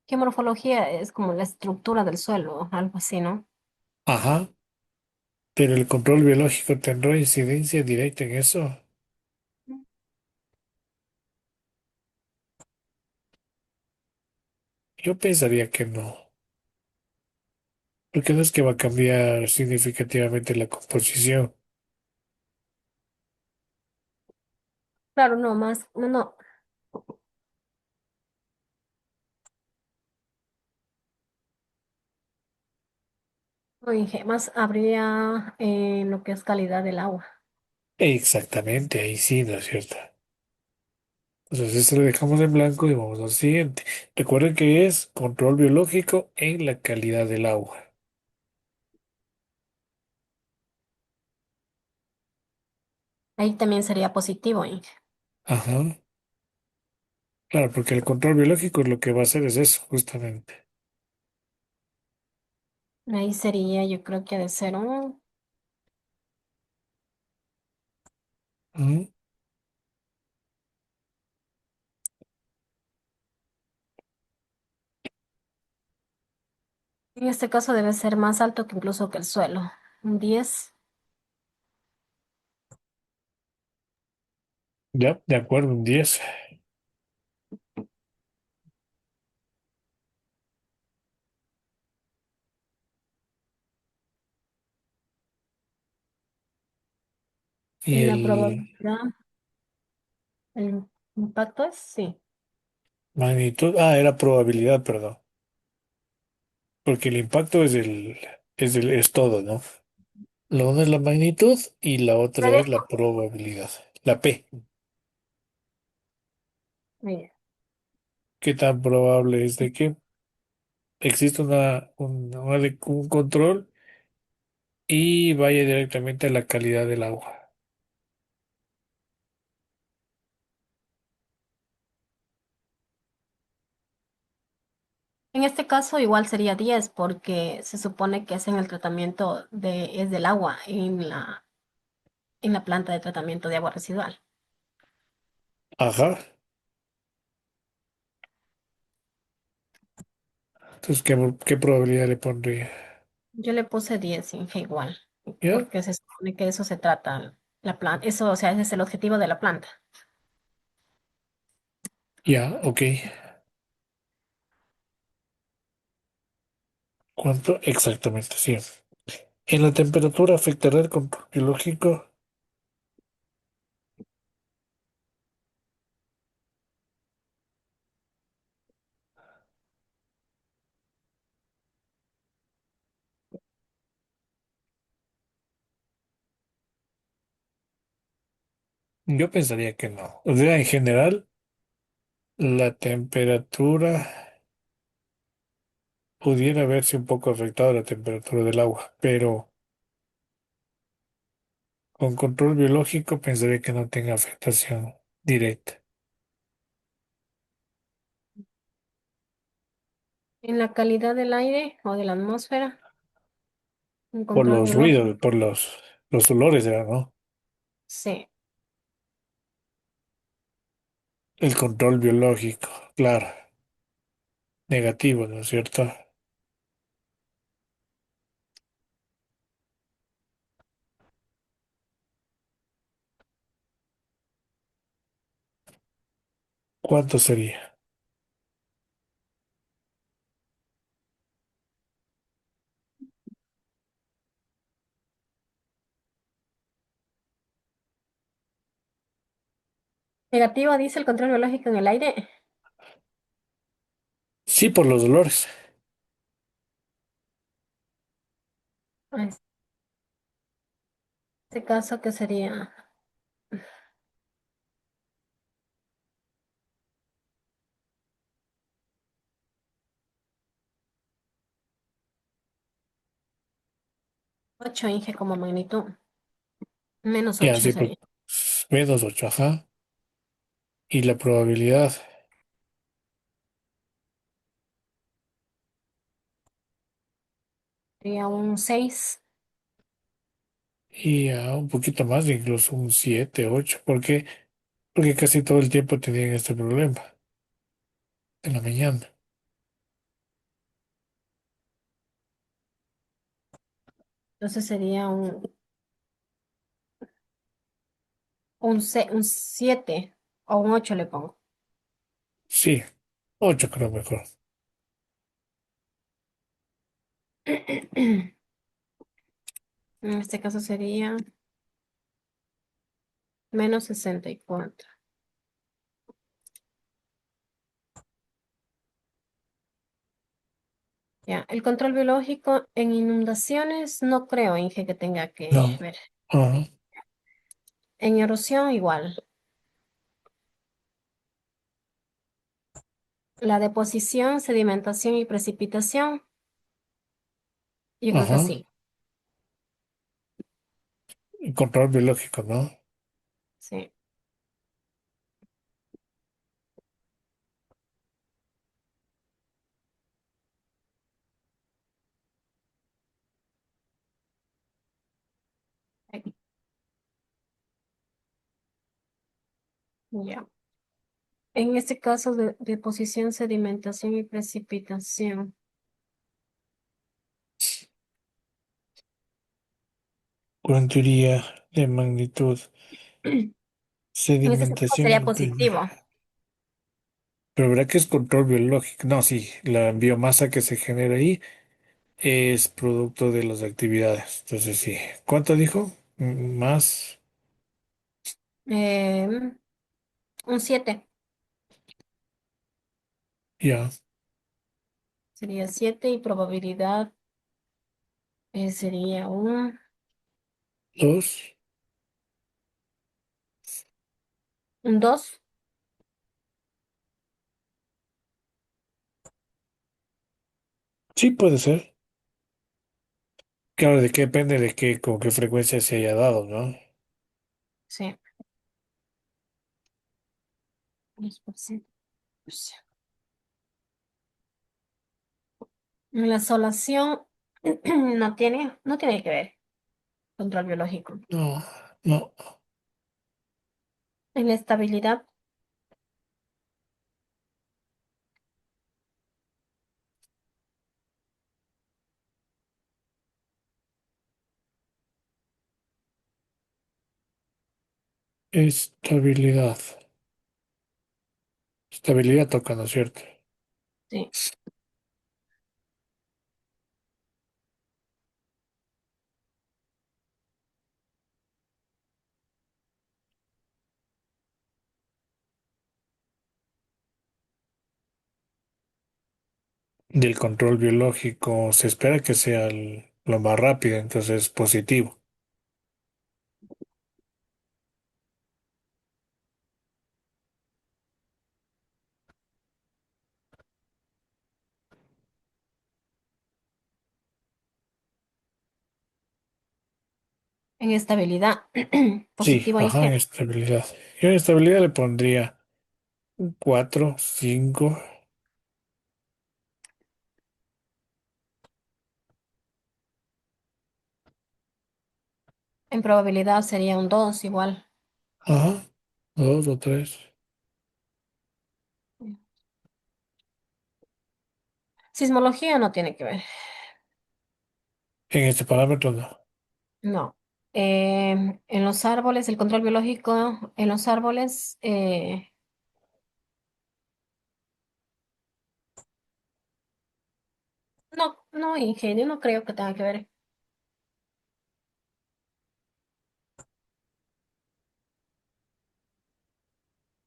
Geomorfología es como la estructura del suelo, algo así, ¿no? Ajá, pero el control biológico tendrá incidencia directa en eso. Yo pensaría que no, porque no es que va a cambiar significativamente la composición. Claro, no, más, no, no, no, más habría lo que es calidad del agua. Exactamente, ahí sí, ¿no es cierto? Entonces, esto lo dejamos en blanco y vamos al siguiente. Recuerden que es control biológico en la calidad del agua. Ahí también sería positivo, Inge. Ajá. Claro, porque el control biológico lo que va a hacer es eso, justamente. Ahí sería, yo creo que de ser Ujú. en este caso debe ser más alto que incluso que el suelo. Un 10. Ya, de acuerdo, un 10. Y Y la el probabilidad, el impacto es sí. magnitud, era probabilidad, perdón. Porque el impacto es todo, ¿no? La una es la magnitud y la otra Puede- es la probabilidad. La P. Mira, ¿Qué tan probable es de que exista un control y vaya directamente a la calidad del agua? en este caso igual sería 10 porque se supone que hacen el tratamiento es del agua en la planta de tratamiento de agua residual. Ajá. Entonces, ¿qué probabilidad le pondría? Yo le puse 10 Inge igual, ¿Ya? porque se supone que de eso se trata la planta. Eso, o sea, ese es el objetivo de la planta. Ya, ok. ¿Cuánto? Exactamente, sí. ¿En la temperatura afectará el control biológico? Yo pensaría que no. O sea, en general, la temperatura pudiera verse un poco afectada la temperatura del agua, pero con control biológico pensaría que no tenga afectación directa. En la calidad del aire o de la atmósfera, un Por control los biológico, ruidos, por los olores, ¿no? sí. El control biológico, claro, negativo, ¿no es cierto? ¿Cuánto sería? Negativo, dice el control biológico en el aire. Sí, por los olores. En este caso, ¿qué sería? 8 Inge como magnitud. Menos Ya, 8 sí, por sería. -8, ajá. Y la probabilidad, Sería un 6. y un poquito más, incluso un 7, 8. ¿Por qué? Porque casi todo el tiempo tenían este problema en la mañana. Entonces sería un 7 o un 8 le pongo. Sí, 8 creo mejor. En este caso sería -64. Ya, el control biológico en inundaciones no creo, Inge, que tenga que No. ver. Ajá, En erosión igual. La deposición, sedimentación y precipitación, yo creo que ajá. sí. El control biológico, ¿no? Sí. Ahí, ya. En este caso de deposición, sedimentación y precipitación. ¿Cuánto iría de magnitud? En ese sentido sería Sedimentación. positivo. Pero ¿verdad que es control biológico? No, sí, la biomasa que se genera ahí es producto de las actividades. Entonces, sí. ¿Cuánto dijo? Más, Eh, un 7 ya, sería 7 y probabilidad sería dos. un 2. Sí, puede ser. Claro, de qué depende de qué, con qué frecuencia se haya dado, ¿no? Sí. 10%. La asolación no tiene que ver control biológico. No, no. En la estabilidad, Estabilidad. Estabilidad toca, ¿no es cierto? sí. Del control biológico se espera que sea lo más rápido, entonces positivo. En estabilidad, Sí, positivo ajá, en dije. estabilidad. Yo en estabilidad le pondría un 4, 5. En probabilidad sería un 2 igual. Ajá, 2 o 3. Sismología no tiene que ver. En este parámetro no. No. En los árboles, el control biológico en los árboles, no, no, ingenio, no creo que tenga que ver.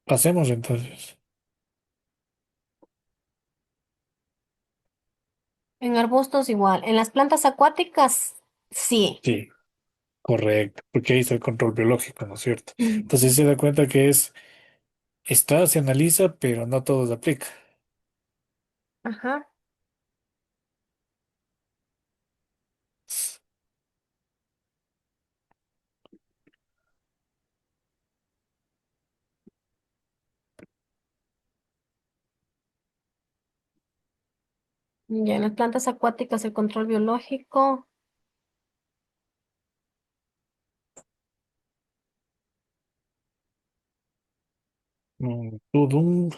Pasemos entonces. En arbustos igual. En las plantas acuáticas, sí. Sí, correcto, porque ahí está el control biológico, ¿no es cierto? Mm. Entonces se da cuenta que está, se analiza, pero no todo se aplica. Ajá. Ya en las plantas acuáticas, el control biológico, Todo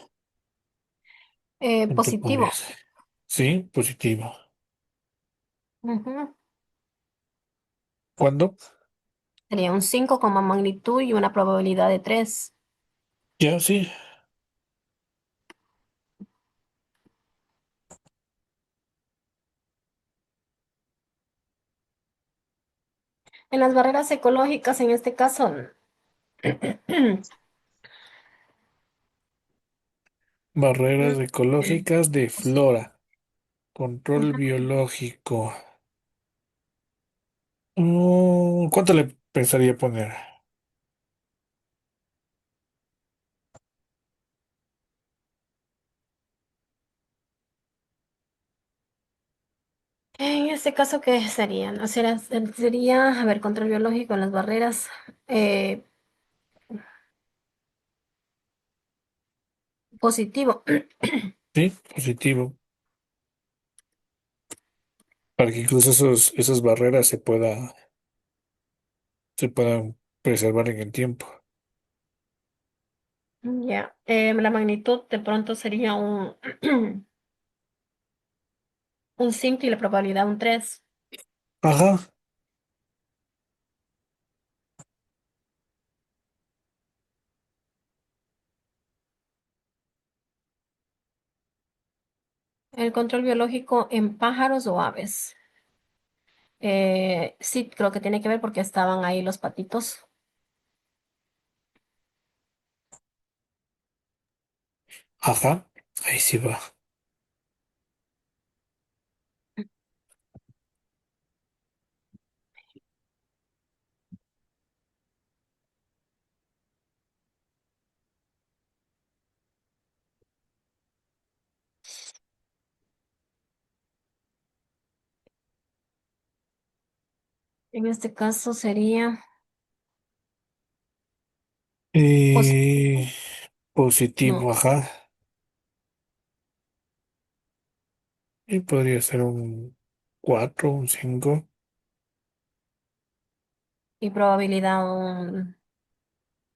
¿cuánto podría positivo. ser? Sí, positivo. Ujú. ¿Cuándo? Sería un 5 como magnitud y una probabilidad de 3. Ya, sí. En las barreras ecológicas, en este caso, Barreras ecológicas de sí. flora. Control Ujú. biológico. ¿Cuánto le pensaría poner? En este caso, ¿qué sería? ¿No? Sería, a ver, control biológico en las barreras. eh, Positivo. Sí, positivo. Para que incluso esas barreras se puedan preservar en el tiempo. Ya. La magnitud de pronto sería un 5 y la probabilidad un 3. Ajá. El control biológico en pájaros o aves. Sí, creo que tiene que ver porque estaban ahí los patitos. Ajá, ahí sí va. En este caso sería Eh, positivo. positivo, No. ajá. Y podría ser un 4 un 5 Y probabilidad un-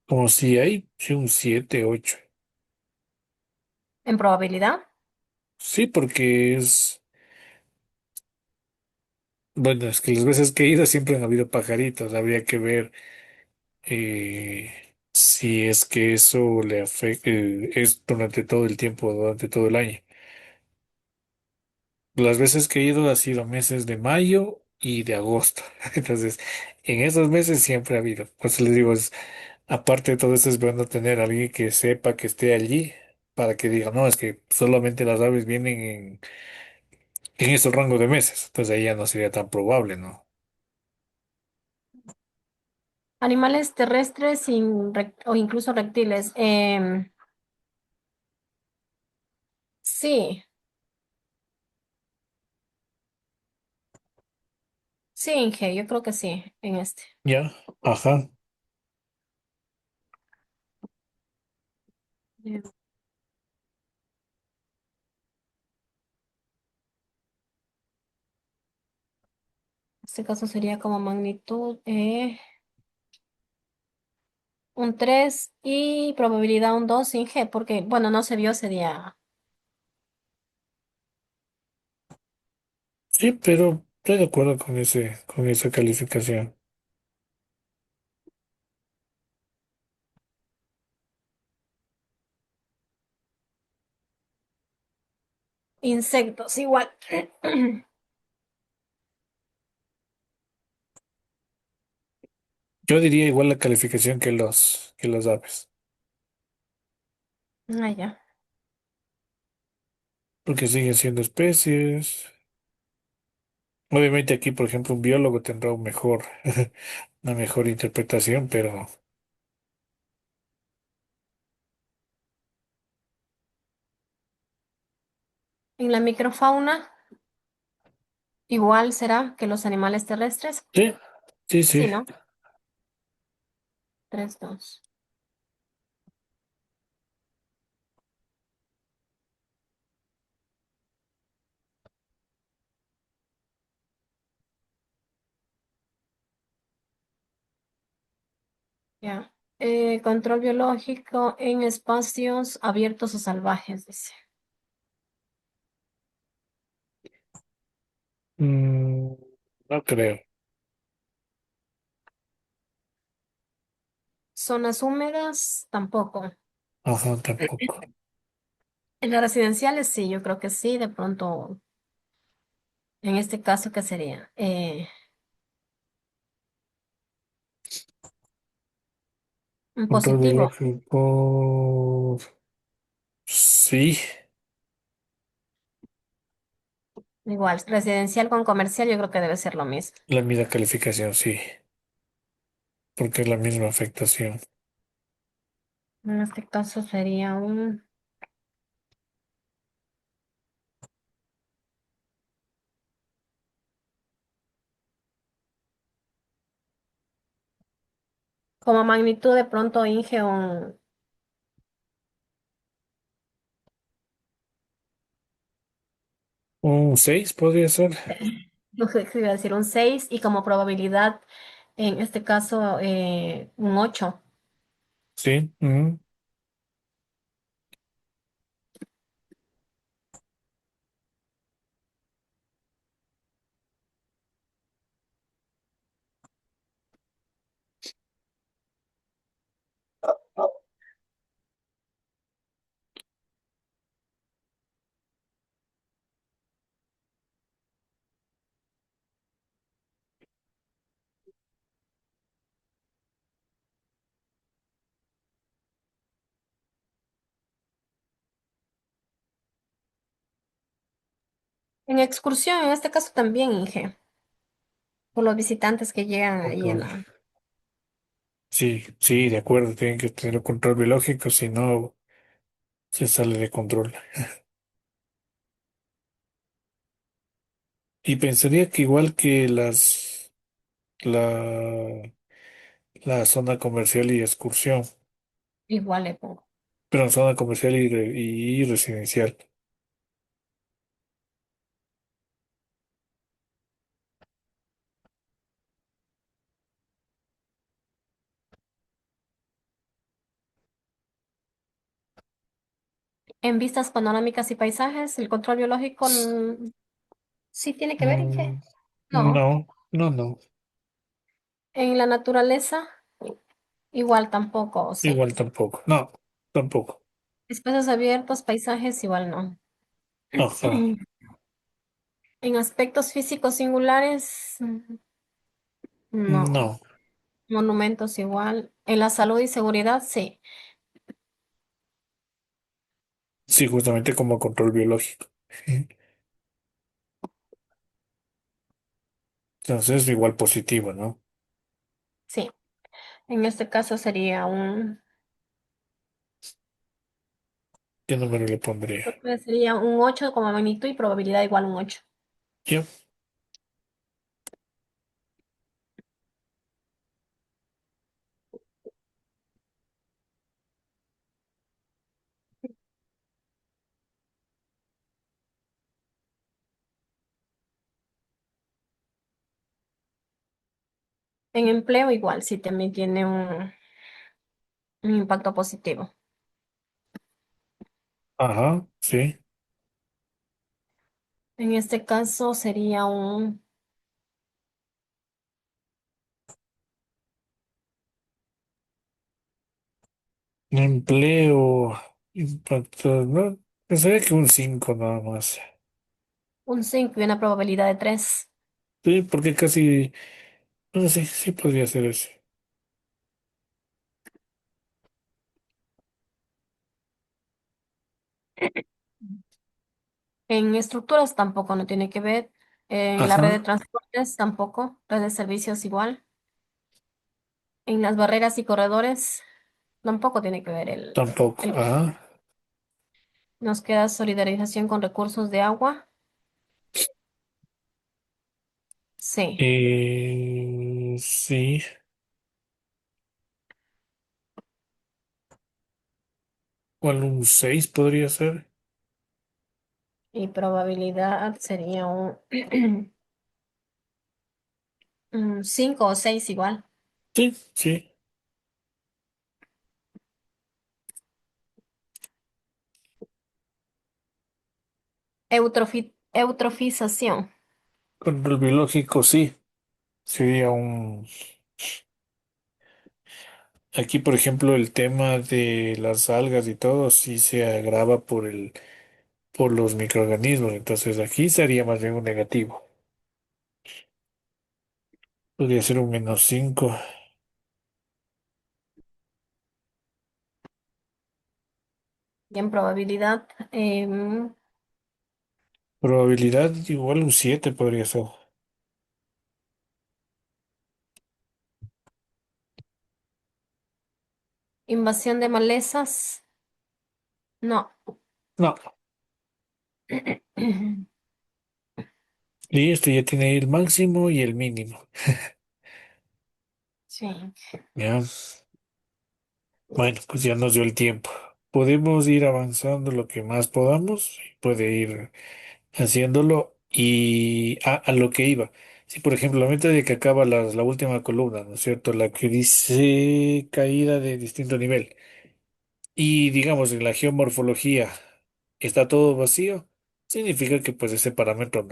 como si hay, sí, un 7 ocho. en probabilidad. Sí, porque es, bueno, es que las veces que he ido siempre han habido pajaritos. Habría que ver si es que eso le afecta, es durante todo el tiempo, durante todo el año. Las veces que he ido ha sido meses de mayo y de agosto. Entonces, en esos meses siempre ha habido. Pues les digo, aparte de todo esto es bueno tener a alguien que sepa que esté allí para que diga, no, es que solamente las aves vienen en esos rangos de meses. Entonces ahí ya no sería tan probable, ¿no? Animales terrestres o incluso reptiles. Sí, sí, Inge, yo creo que sí, en este. Ya, ajá. En este caso sería como magnitud un 3 y probabilidad un 2 Inge, porque, bueno, no se vio ese día. Sí, pero estoy de acuerdo con con esa calificación. Insectos, igual. Yo diría igual la calificación que que las aves, Ah, ya. porque siguen siendo especies. Obviamente aquí, por ejemplo, un biólogo tendrá un mejor, una mejor interpretación, pero En la microfauna, igual será que los animales terrestres. sí, sí, sí. Sí, ¿no? 3 2. Ya. Control biológico en espacios abiertos o salvajes, dice. Mm, no creo. Zonas húmedas, tampoco. Ajá, tampoco. En las residenciales, sí, yo creo que sí. De pronto, en este caso, ¿qué sería? Un Control positivo. biológico. Sí, Igual, residencial con comercial, yo creo que debe ser lo mismo. la misma calificación, sí, porque es la misma afectación. En este caso sería un, como magnitud de pronto, Inge, un, Un 6 podría ser. no sé si iba a decir un 6 y como probabilidad, en este caso, un 8. Sí. Ujú. En excursión, en este caso también, Inge, por los visitantes que llegan ahí en Control. la... Sí, sí, de acuerdo, tienen que tener un control biológico, si no se sale de control. Y pensaría que igual que la, la zona comercial y excursión, Igual le pongo. pero zona comercial y residencial. En vistas panorámicas y paisajes, el control biológico sí tiene que ver, Inge. Mm, No. no, no, no, En la naturaleza, igual tampoco, sí. igual tampoco, no, tampoco. Espacios abiertos, paisajes, igual no. Ajá, En aspectos físicos singulares, no. no, Monumentos igual. En la salud y seguridad, sí. sí, justamente como control biológico. Entonces, igual positivo, ¿no? Sí. En este caso sería ¿Qué número le pondría? creo que sería un 8 como magnitud y probabilidad igual un 8. Yo, En empleo igual, sí, también tiene un impacto positivo. ajá, sí. En este caso sería Empleo, impacto, ¿no? Pensaría que un 5 nada más. un 5 y una probabilidad de 3. Sí, porque casi, no sé, sí podría ser ese. En estructuras tampoco no tiene que ver. En la red de Ajá, transportes tampoco. Red de servicios igual. En las barreras y corredores tampoco tiene que ver tampoco, ajá. nos queda solidarización con recursos de agua. Sí. Sí, igual un 6 podría ser. Y probabilidad sería un 5 o 6 igual. Sí, sí, Eutrofización. control biológico, sí. Sería un... Aquí, por ejemplo, el tema de las algas y todo sí se agrava por los microorganismos. Entonces aquí sería más bien un negativo. Podría ser un -5. Y en probabilidad, Probabilidad igual un 7 podría ser. invasión de malezas. No. No. Y este ya tiene el máximo y el mínimo. Sí. Ya. Bueno, pues ya nos dio el tiempo. Podemos ir avanzando lo que más podamos. Puede ir haciéndolo y a lo que iba. Si, por ejemplo, la meta de que acaba la última columna, ¿no es cierto? La que dice caída de distinto nivel. Y digamos, en la geomorfología está todo vacío, significa que pues ese parámetro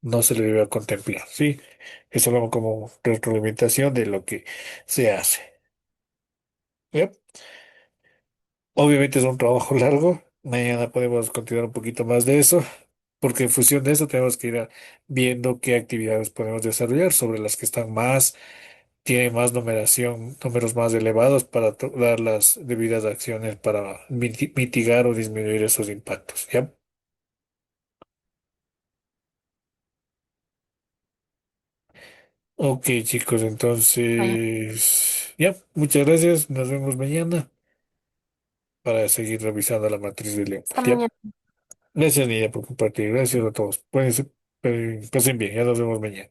no se le debe contemplar, ¿sí? Es solo como retroalimentación de lo que se hace. ¿Ya? Obviamente es un trabajo largo. Mañana podemos continuar un poquito más de eso, porque en función de eso tenemos que ir viendo qué actividades podemos desarrollar sobre las que están más, tienen más numeración, números más elevados para dar las debidas acciones para mitigar o disminuir esos impactos. ¿Ya? Ok, chicos, Vaya, entonces, ya, muchas gracias. Nos vemos mañana para seguir revisando la matriz de León. hasta Ya, mañana. gracias, Niña, por compartir. Gracias a todos. Pasen bien, ya nos vemos mañana.